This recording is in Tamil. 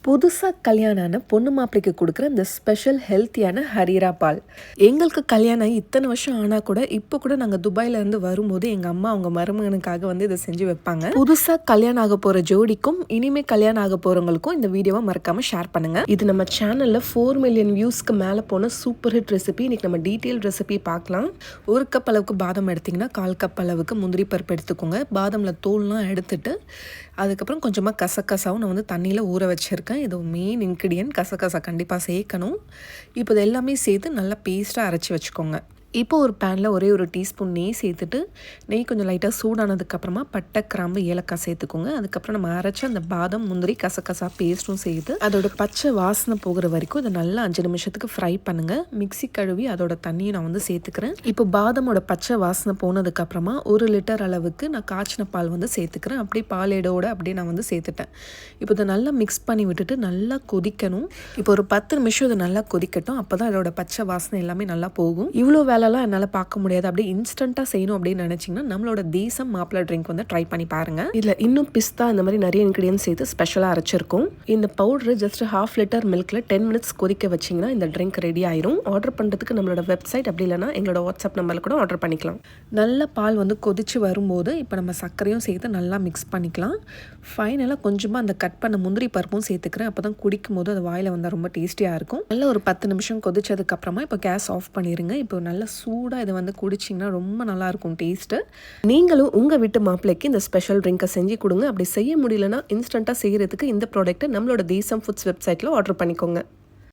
புதுசா கல்யாணான பொண்ணு மாப்பிளைக்கு குடுக்குற இந்த ஸ்பெஷல் ஹெல்த்தியான ஹரீரா பால். எங்களுக்கு கல்யாணம் ஆகி இத்தனை வருஷம் ஆனா கூட இப்போ கூட நாங்க துபாயில இருந்து வரும்போது எங்க அம்மா அவங்க மருமகனுக்காக வந்து இதை செஞ்சு வைப்பாங்க. புதுசா கல்யாணம் ஆக போற ஜோடிக்கும் இனிமே கல்யாணம் ஆக போறவங்களுக்கும் இந்த வீடியோவை மறக்காம ஷேர் பண்ணுங்க. இது நம்ம சேனல்ல 4 மில்லியன் வியூஸ்க்கு மேல போன சூப்பர் ஹிட் ரெசிபி. இன்னைக்கு நம்ம டீட்டெயில் ரெசிபி பார்க்கலாம். 1 கப் அளவுக்கு பாதாம் எடுத்தீங்கன்னா 1/4 கப் அளவுக்கு முந்திரி பருப்பு எடுத்துக்கோங்க. பாதாம்ல தோல்லாம் எடுத்துட்டு அதுக்கப்புறம் கொஞ்சமாக கசகசாவும் நான் வந்து தண்ணியில் ஊற வச்சுருக்கேன். இது மெயின் இன்க்ரீடியன்ட். கசகசா கண்டிப்பாக சேர்க்கணும். இப்போ இது எல்லாமே சேர்த்து நல்லா பேஸ்ட்டாக அரைச்சி வச்சுக்கோங்க. இப்போ ஒரு பேனில் ஒரே ஒரு டீஸ்பூன் நெய் சேர்த்துட்டு நெய் கொஞ்சம் லைட்டாக சூடானதுக்கப்புறமா பட்டை கிராம்பு ஏலக்காய் சேர்த்துக்கோங்க. அதுக்கப்புறம் நம்ம அரைச்ச அந்த பாதம் முந்திரி கசகசா பேஸ்ட்டும் சேர்த்து அதோட பச்சை வாசனை போகிற வரைக்கும் இதை நல்லா 5 நிமிஷத்துக்கு ஃப்ரை பண்ணுங்கள். மிக்ஸி கழுவி அதோட தண்ணியை நான் வந்து சேர்த்துக்கிறேன். இப்போ பாதமோட பச்சை வாசனை போனதுக்கப்புறமா 1 லிட்டர் அளவுக்கு நான் காய்ச்சின பால் வந்து சேர்த்துக்கிறேன். அப்படியே பாலேடோடு அப்படியே நான் வந்து சேர்த்துட்டேன். இப்போ இதை நல்லா மிக்ஸ் பண்ணி விட்டுட்டு நல்லா கொதிக்கணும். இப்போ ஒரு 10 நிமிஷம் இதை நல்லா கொதிக்கட்டும். அப்போ தான் அதோட பச்சை வாசனை எல்லாமே நல்லா போகும். இவ்வளோ வேலைலாம் என்னால் பார்க்க முடியாது. அப்படியே இன்ஸ்டண்ட்டாக செய்யணும் அப்படின்னு நினச்சிங்கன்னா நம்மளோட தேசம் மாப்பிளை ட்ரிங்க் வந்து ட்ரை பண்ணி பாருங்கள். இதில் இன்னும் பிஸ்தா இந்த மாதிரி நிறைய இன்க்ரீடியன்ஸ் சேர்த்து ஸ்பெஷலாக அரைச்சிருக்கும். இந்த பவுடர் ஜஸ்ட் 1/2 லிட்டர் மில்கில் 10 மினிட்ஸ் கொதிக்க வச்சிங்கன்னா இந்த ட்ரிங்க் ரெடி ஆயிரும். ஆர்டர் பண்ணுறதுக்கு நம்மளோட வெப்சைட் அப்படி இல்லைனா எங்களோட வாட்ஸ்அப் நம்பரில் கூட ஆர்டர் பண்ணிக்கலாம். நல்ல பால் வந்து கொதிச்சு வரும்போது இப்போ நம்ம சர்க்கரையும் சேர்த்து நல்லா மிக்ஸ் பண்ணிக்கலாம். ஃபைனலாக கொஞ்சமாக அந்த கட் பண்ண முந்திரி பருப்பும் சேர்த்துக்கிறேன். அப்போ தான் குடிக்கும் போது அது வாயில் வந்தால் ரொம்ப டேஸ்டியாக இருக்கும். நல்லா ஒரு 10 நிமிஷம் கொதிச்சதுக்கப்புறமா இப்போ கேஸ் ஆஃப் பண்ணிடுங்க. இப்போ நல்லா சூடாக இதை வந்து குடிச்சிங்கன்னா ரொம்ப நல்லாயிருக்கும் டேஸ்ட்டு. நீங்களும் உங்கள் வீட்டு மாப்பிள்ளைக்கு இந்த ஸ்பெஷல் ட்ரிங்கை செஞ்சு கொடுங்க. அப்படி செய்ய முடியலன்னா இன்ஸ்டண்ட்டாக செய்கிறதுக்கு இந்த ப்ராடக்ட்டை நம்மளோட தேசம் ஃபுட்ஸ் வெப்சைட்டில் ஆர்டர் பண்ணிக்கோங்க.